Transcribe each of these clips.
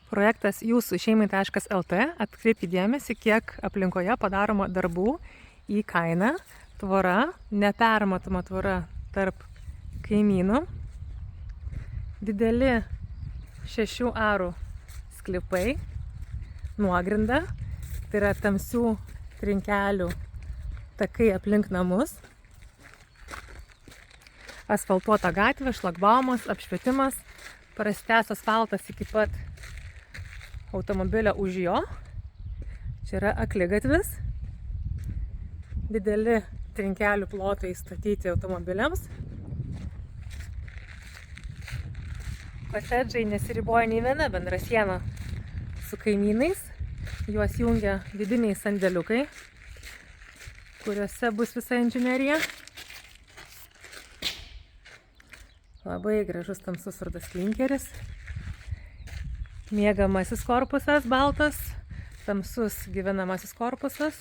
Projektas jūsų šeimai.lt atkreipkite dėmesį, kiek aplinkoje padaroma darbų į kainą. Tvora, nepermatoma tvora tarp kaimynų. Dideli 6 arų sklypai, nuogrinda, tai yra tamsių trinkelių takai aplink namus. Asfaltuota gatvė, šlagbaumas, apšvietimas, prastęs asfaltas iki pat automobilio už jo. Čia yra akligatvis. Dideli trinkelių plotai statyti automobiliams. Kotedžai nesiriboja nei viena bendra siena su kaimynais. Juos jungia vidiniai sandėliukai, kuriuose bus visa inžinerija. Labai gražus tamsus rudas klinkeris. Miegamasis korpusas baltas, tamsus gyvenamasis korpusas.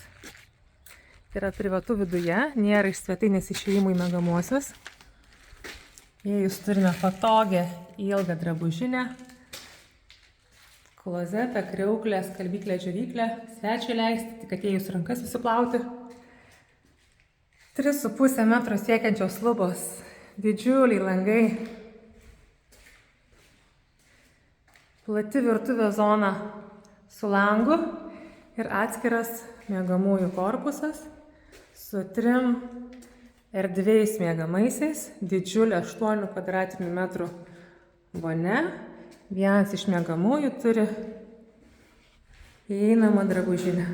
Yra privatu viduje, nėra iš svetainės išėjimų į miegamuosius. Jūs turime patogią ilgą drabužinę, klozetą, kriauklę, skalbyklę, džiovyklę, svečiui leisti, tik atėjus rankas susiplauti. 3,5 metro siekiančios lubos, didžiuliai langai, plati virtuvė zona su langu ir atskiras miegamųjų korpusas su 3 erdviais miegamaisiais, didžiulė 8 kvadratinių metrų vonia. Vienas iš miegamųjų turi įeinamą drabužinę.